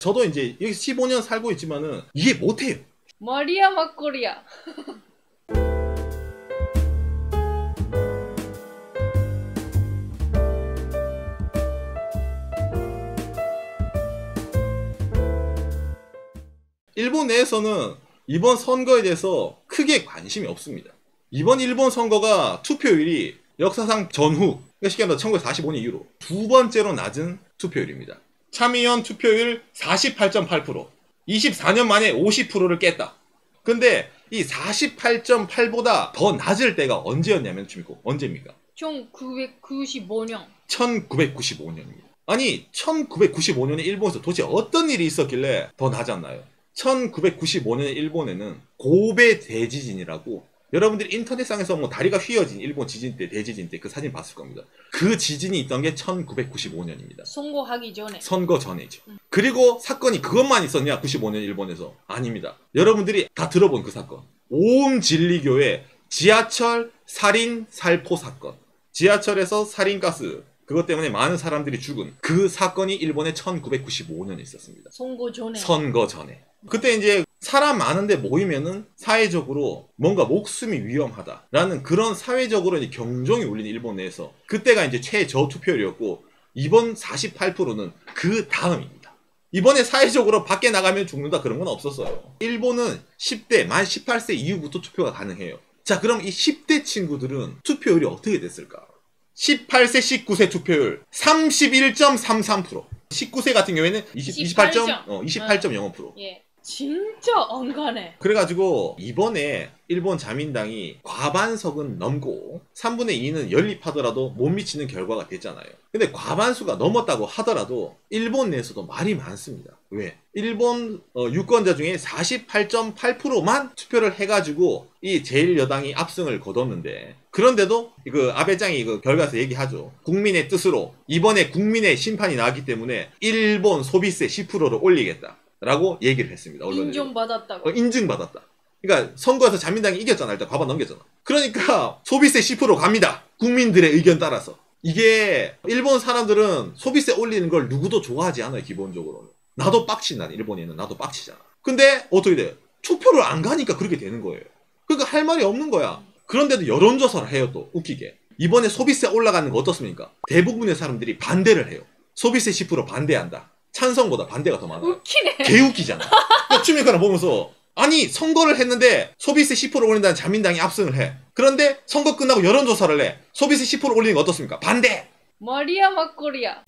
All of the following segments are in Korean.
저도 이제 여기 15년 살고 있지만은 이해 못해요. 마리아 막걸리야. 일본 내에서는 이번 선거에 대해서 크게 관심이 없습니다. 이번 일본 선거가 투표율이 역사상 전후, 그러니까 쉽게 말해서 1945년 이후로 두 번째로 낮은 투표율입니다. 참의원 투표율 48.8%, 24년 만에 50%를 깼다. 근데 이 48.8보다 더 낮을 때가 언제였냐면 언제입니까? 1995년. 1995년입니다. 아니 1995년에 일본에서 도대체 어떤 일이 있었길래 더 낮았나요? 1995년 일본에는 고베 대지진이라고, 여러분들이 인터넷상에서 뭐 다리가 휘어진 일본 지진 때, 대지진 때 그 사진 봤을 겁니다. 그 지진이 있던 게 1995년입니다. 선거하기 전에. 선거 전에죠. 그리고 사건이 그것만 있었냐? 95년 일본에서. 아닙니다. 여러분들이 다 들어본 그 사건. 오음 진리교의 지하철 살인 살포 사건. 지하철에서 살인가스, 그것 때문에 많은 사람들이 죽은 그 사건이 일본에 1995년에 있었습니다. 선거 전에. 선거 전에. 그때 이제 사람 많은데 모이면은 사회적으로 뭔가 목숨이 위험하다라는 그런 사회적으로 이제 경종이 울린 일본 내에서 그때가 이제 최저 투표율이었고, 이번 48%는 그 다음입니다. 이번에 사회적으로 밖에 나가면 죽는다 그런 건 없었어요. 일본은 10대, 만 18세 이후부터 투표가 가능해요. 자, 그럼 이 10대 친구들은 투표율이 어떻게 됐을까? 18세, 19세 투표율 31.33%. 19세 같은 경우에는 28.05%. 예. 진짜 안 가네. 그래가지고 이번에 일본 자민당이 과반석은 넘고 3분의 2는 연립하더라도 못 미치는 결과가 됐잖아요. 근데 과반수가 넘었다고 하더라도 일본 내에서도 말이 많습니다. 왜? 일본 유권자 중에 48.8%만 투표를 해가지고 이 제1여당이 압승을 거뒀는데, 그런데도 그 아베짱이 그 결과에서 얘기하죠. 국민의 뜻으로 이번에 국민의 심판이 나왔기 때문에 일본 소비세 10%를 올리겠다 라고 얘기를 했습니다. 인정받았다고. 인증받았다. 그러니까 선거에서 자민당이 이겼잖아. 일단 과반 넘겼잖아. 그러니까 소비세 10% 갑니다. 국민들의 의견 따라서. 이게 일본 사람들은 소비세 올리는 걸 누구도 좋아하지 않아요. 기본적으로는. 나도 빡친다. 일본에는 나도 빡치잖아. 근데 어떻게 돼? 투표를 안 가니까 그렇게 되는 거예요. 그러니까 할 말이 없는 거야. 그런데도 여론조사를 해요. 또 웃기게. 이번에 소비세 올라가는 거 어떻습니까? 대부분의 사람들이 반대를 해요. 소비세 10% 반대한다. 찬성보다 반대가 더 많아요. 웃기네. 개웃기잖아. 추미애가 보면서 아니 선거를 했는데 소비세 10% 올린다는 자민당이 압승을 해. 그런데 선거 끝나고 여론조사를 해. 소비세 10% 올리는 거 어떻습니까? 반대! 마리아 막걸리야.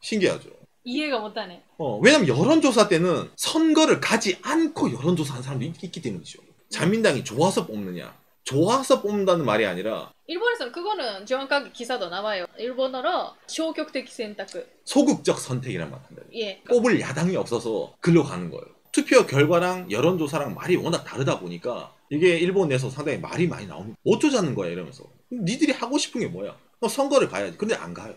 신기하죠. 이해가 못하네. 왜냐면 여론조사 때는 선거를 가지 않고 여론조사하는 사람도 있기 때문이죠. 자민당이 좋아서 뽑느냐, 좋아서 뽑는다는 말이 아니라, 일본에서는 그거는 정확하게 기사도 나와요. 일본어로消極的選択. 소극적 선택이란 말 한다. 예. 뽑을 야당이 없어서 글로 가는 거예요. 투표 결과랑 여론조사랑 말이 워낙 다르다 보니까 이게 일본 내에서 상당히 말이 많이 나옵니다. 어쩌자는 거야 이러면서. 니들이 하고 싶은 게 뭐야? 선거를 가야지. 근데 안 가요.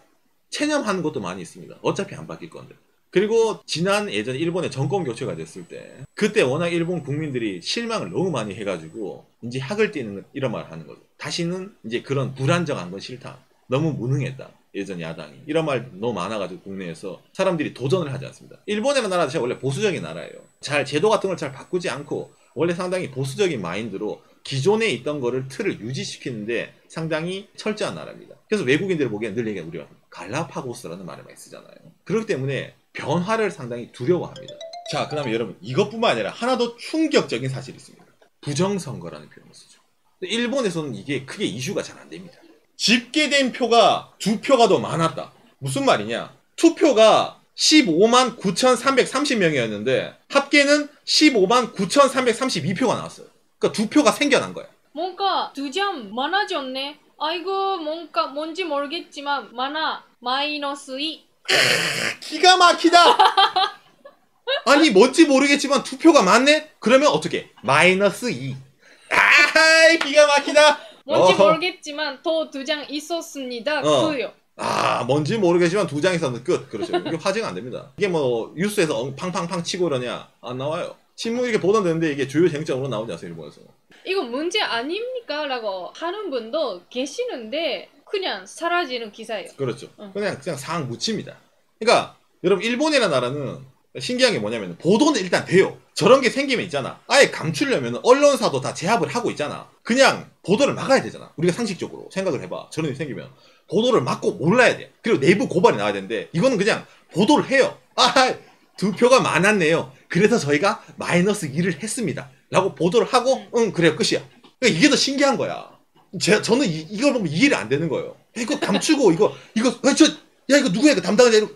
체념하는 것도 많이 있습니다. 어차피 안 바뀔 건데. 그리고 지난 예전에 일본에 정권 교체가 됐을 때 그때 워낙 일본 국민들이 실망을 너무 많이 해가지고 이제 학을 띠는 이런 말을 하는 거죠. 다시는 이제 그런 불안정한 건 싫다. 너무 무능했다. 예전 야당이. 이런 말 너무 많아가지고 국내에서 사람들이 도전을 하지 않습니다. 일본이라는 나라 자체가 원래 보수적인 나라예요. 잘 제도 같은 걸 잘 바꾸지 않고 원래 상당히 보수적인 마인드로 기존에 있던 거를 틀을 유지시키는데 상당히 철저한 나라입니다. 그래서 외국인들이 보기엔 늘 얘기하는 우리가 갈라파고스라는 말을 많이 쓰잖아요. 그렇기 때문에 변화를 상당히 두려워합니다. 자, 그 다음에 여러분 이것뿐만 아니라 하나 더 충격적인 사실이 있습니다. 부정선거라는 표현을 쓰죠. 일본에서는 이게 크게 이슈가 잘 안 됩니다. 집계된 표가 2표가 더 많았다. 무슨 말이냐? 투표가 15만 9,330명이었는데 합계는 15만 9,332표가 나왔어요. 그러니까 2표가 생겨난 거야. 뭔가 2장 많아졌네. 아이고 뭔지 모르겠지만 많아. 마이너스 2. 기가 막히다. 아니 뭔지 모르겠지만 2표가 많네? 그러면 어떻게? 마이너스 2. 아, 기가 막히다. 뭔지 모르겠지만 더 2장 있었습니다. 그요. 뭔지 모르겠지만 2장 있었는데 끝. 그렇죠. 이게 화제가 안 됩니다. 이게 뭐 뉴스에서 팡팡팡 치고 그러냐? 안 나와요. 신문 이렇게 보도되는데 이게 주요 쟁점으로 나오지 않아요, 일본에서. 이거 문제 아닙니까? 라고 하는 분도 계시는데 그냥 사라지는 기사예요. 그렇죠. 그냥 상황 묻힙니다. 그러니까 여러분 일본이라는 나라는 신기한 게 뭐냐면 보도는 일단 돼요. 저런 게 생기면 있잖아. 아예 감추려면 언론사도 다 제압을 하고 있잖아. 그냥 보도를 막아야 되잖아. 우리가 상식적으로 생각을 해봐. 저런 일이 생기면 보도를 막고 몰라야 돼. 그리고 내부 고발이 나와야 되는데 이거는 그냥 보도를 해요. 아, 득표가 많았네요. 그래서 저희가 마이너스 2를 했습니다. 라고 보도를 하고 응 그래요 끝이야. 그러니까 이게 더 신기한 거야. 저는 이걸 보면 이해가 안 되는 거예요. 이거 감추고 이거 야 이거 누구야 그 담당자 이거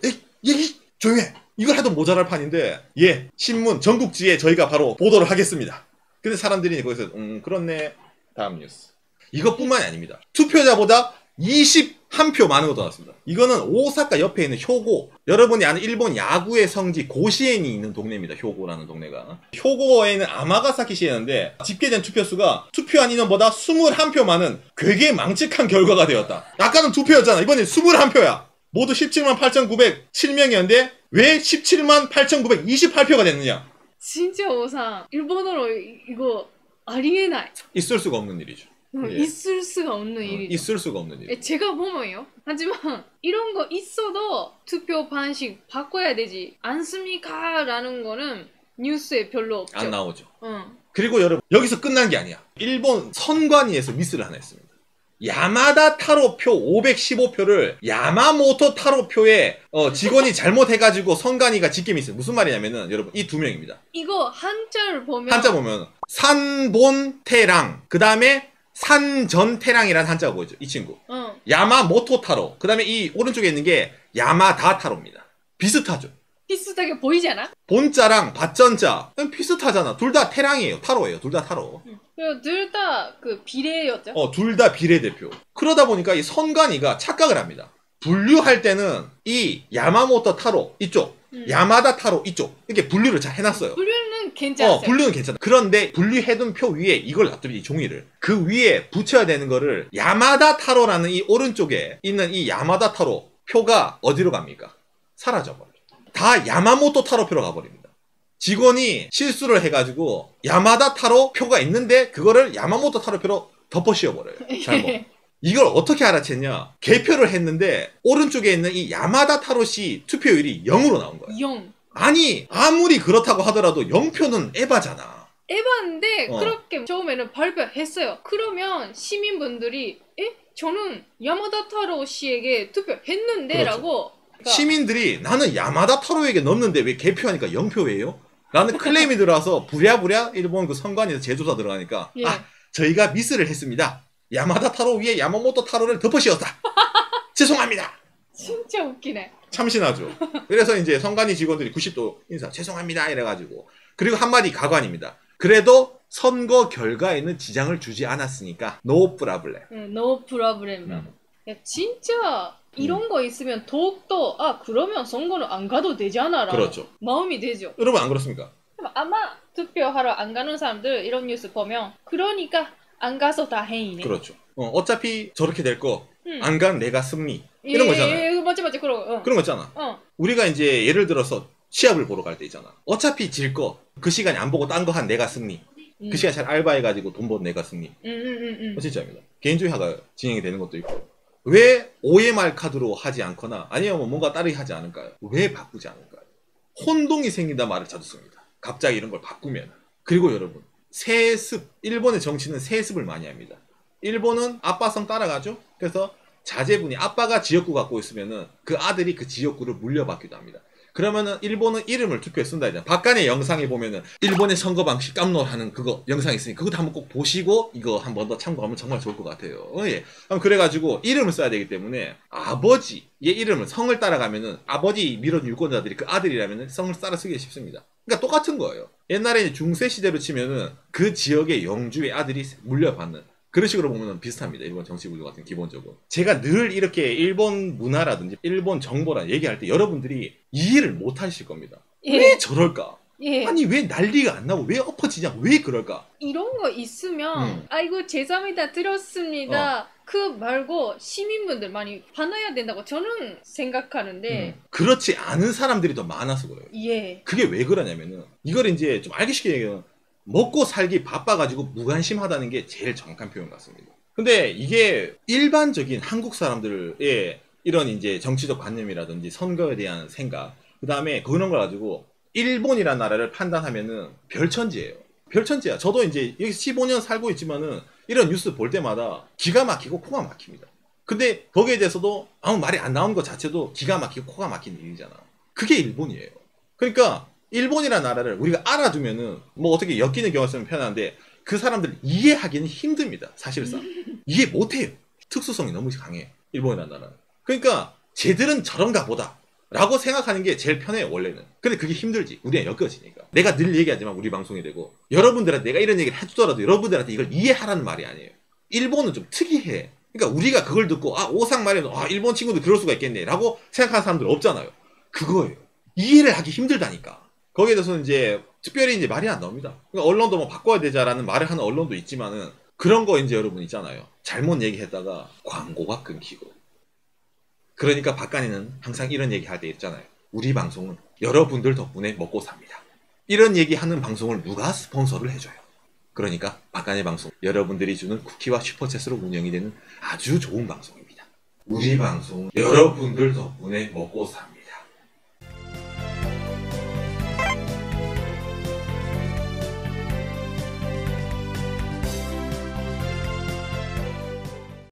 조용해. 이걸 해도 모자랄 판인데 예 신문 전국지에 저희가 바로 보도를 하겠습니다. 근데 사람들이 거기서 그렇네. 다음 뉴스. 이것뿐만이 아닙니다. 투표자보다 21표 많은 것도 나왔습니다. 이거는 오사카 옆에 있는 효고. 여러분이 아는 일본 야구의 성지 고시엔이 있는 동네입니다. 효고라는 동네가. 효고에는 아마가사키 시에는데 집계된 투표수가 투표한 인원보다 21표 많은 되게 망측한 결과가 되었다. 아까는 2표였잖아. 이번엔 21표야. 모두 17만 8,907명이었는데 왜 17만 8,928표가 됐느냐? 진짜 오상 일본어로 이거 ありえない. 있을 수가 없는 일이죠. 예. 있을 수가 없는 일이죠. 있을 수가 없는 일. 제가 보면요. 하지만 이런 거 있어도 투표 방식 바꿔야 되지 않습니까? 라는 거는 뉴스에 별로 없죠. 안 나오죠. 응. 그리고 여러분 여기서 끝난 게 아니야. 일본 선관위에서 미스를 하나 했습니다. 야마다 타로표 515표를 야마모토 타로표에 직원이 잘못해가지고 선관위가 집게 미스. 무슨 말이냐면은 여러분 이 두 명입니다. 이거 한자를 보면 한자 보면 산본태랑 그 다음에 산전태랑이라는 한자가 보이죠. 이 친구. 야마모토 타로. 그 다음에 이 오른쪽에 있는 게 야마다 타로입니다. 비슷하죠. 비슷하게 보이잖아? 본자랑 밭전자 비슷하잖아. 둘 다 태랑이에요. 타로예요. 둘 다 타로. 그리고 둘 다 그 비례였죠? 둘 다 비례대표. 그러다 보니까 이 선관위가 착각을 합니다. 분류할 때는 이 야마모토 타로 이쪽, 야마다 타로 이쪽 이렇게 분류를 잘 해놨어요. 분류는 괜찮아요. 분류는 괜찮아. 그런데 분류해둔 표 위에 이걸 놔두면 이 종이를 그 위에 붙여야 되는 거를 야마다 타로라는 이 오른쪽에 있는 이 야마다 타로 표가 어디로 갑니까? 사라져버려요. 다 야마모토 타로 표로 가버립니다. 직원이 실수를 해가지고 야마다 타로 표가 있는데 그거를 야마모토 타로 표로 덮어 씌워버려요. 잘못. 이걸 어떻게 알아챘냐? 개표를 했는데 오른쪽에 있는 이 야마다 타로 씨 투표율이 0으로 나온 거예요. 0. 아니 아무리 그렇다고 하더라도 0표는 에바잖아. 에바인데 그렇게 처음에는 발표했어요. 그러면 시민분들이 저는 야마다 타로 씨에게 투표했는데 그렇죠. 라고 시민들이 나는 야마다 타로에게 넣었는데 왜 개표하니까 0표예요? 라는 클레임이 들어와서 부랴부랴 일본 그 선관위에서 재조사 들어가니까 예. 저희가 미스를 했습니다. 야마다 타로 위에 야마모토 타로를 덮어 씌웠다. 죄송합니다. 진짜 웃기네. 참신하죠. 그래서 이제 선관위 직원들이 90도 인사 죄송합니다 이래가지고 그리고 한마디 가관입니다. 그래도 선거 결과에는 지장을 주지 않았으니까 노 프라블렘. 노 프라블렘. 야 진짜 이런 거 있으면 더욱더 그러면 선거는 안 가도 되잖아 라는 그렇죠. 마음이 되죠. 여러분 안 그렇습니까? 아마 투표하러 안 가는 사람들 이런 뉴스 보면 그러니까 안 가서 다행이네. 그렇죠. 어차피 저렇게 될 거 안 간 내가 승리 이런 거잖아요. 맞지 그런 거 있잖아. 우리가 이제 예를 들어서 시합을 보러 갈 때 있잖아. 어차피 질 거 그 시간에 안 보고 딴 거 한 내가 승리. 그 시간에 잘 알바해가지고 돈 번 내가 승리. 진짜입니다. 개인주의화가 진행이 되는 것도 있고. 왜 OMR 카드로 하지 않거나 아니면 뭐 뭔가 따르게 하지 않을까요? 왜 바꾸지 않을까요? 혼동이 생긴다 말을 자주 씁니다. 갑자기 이런 걸 바꾸면. 그리고 여러분 세습. 일본의 정치는 세습을 많이 합니다. 일본은 아빠성 따라가죠. 그래서 자제분이 아빠가 지역구 갖고 있으면은 그 아들이 그 지역구를 물려받기도 합니다. 그러면은 일본은 이름을 투표에 쓴다 했잖아. 박간의 영상에 보면은 일본의 선거 방식 깜놀하는 그거 영상이 있으니 그것도 한번 꼭 보시고 이거 한번 더 참고하면 정말 좋을 것 같아요. 예. 그래가지고 이름을 써야 되기 때문에 아버지의 이름을 성을 따라가면은 아버지 밀어준 유권자들이 그 아들이라면은 성을 따라 쓰기 쉽습니다. 그러니까 똑같은 거예요. 옛날에 중세 시대로 치면은 그 지역의 영주의 아들이 물려받는 그런 식으로 보면 비슷합니다. 일본 정치 구조 같은 기본적으로. 제가 늘 이렇게 일본 문화라든지 일본 정보라 얘기할 때 여러분들이 이해를 못 하실 겁니다. 왜 저럴까? 아니 왜 난리가 안 나고 왜 엎어지냐? 왜 그럴까? 이런 거 있으면 아이고 죄송합니다 들었습니다. 그 말고 시민분들 많이 반해야 된다고 저는 생각하는데 그렇지 않은 사람들이 더 많아서 그래요. 그게 왜 그러냐면은 이걸 이제 좀 알기 쉽게 얘기하면 먹고 살기 바빠가지고 무관심하다는 게 제일 정확한 표현 같습니다. 근데 이게 일반적인 한국 사람들의 이런 이제 정치적 관념이라든지 선거에 대한 생각, 그 다음에 그런 걸 가지고 일본이라는 나라를 판단하면은 별천지예요. 별천지야. 저도 이제 여기 15년 살고 있지만은 이런 뉴스 볼 때마다 기가 막히고 코가 막힙니다. 근데 거기에 대해서도 아무 말이 안 나오는 것 자체도 기가 막히고 코가 막힌 일이잖아. 그게 일본이에요. 그러니까 일본이라는 나라를 우리가 알아두면은 뭐 어떻게 엮이는 경우가 있으면 편한데 그 사람들 이해하기는 힘듭니다. 사실상. 이해 못해요. 특수성이 너무 강해. 일본이라는 나라는. 그러니까 쟤들은 저런가 보다 라고 생각하는 게 제일 편해요, 원래는. 근데 그게 힘들지. 우리가 엮여지니까. 내가 늘 얘기하지만 우리 방송이 되고 여러분들한테 내가 이런 얘기를 해주더라도 여러분들한테 이걸 이해하라는 말이 아니에요. 일본은 좀 특이해. 그러니까 우리가 그걸 듣고 오상 말에는 일본 친구들 그럴 수가 있겠네 라고 생각하는 사람들 없잖아요. 그거예요. 이해를 하기 힘들다니까. 거기에 대해서는 이제 특별히 이제 말이 안 나옵니다. 그러니까 언론도 뭐 바꿔야 되자라는 말을 하는 언론도 있지만은 그런 거 이제 여러분 있잖아요. 잘못 얘기했다가 광고가 끊기고. 그러니까 박간이는 항상 이런 얘기 할 때 있잖아요. 우리 방송은 여러분들 덕분에 먹고 삽니다. 이런 얘기하는 방송을 누가 스폰서를 해줘요. 그러니까 박간의 방송, 여러분들이 주는 쿠키와 슈퍼챗으로 운영이 되는 아주 좋은 방송입니다. 우리 방송은 여러분들 덕분에 먹고 삽니다.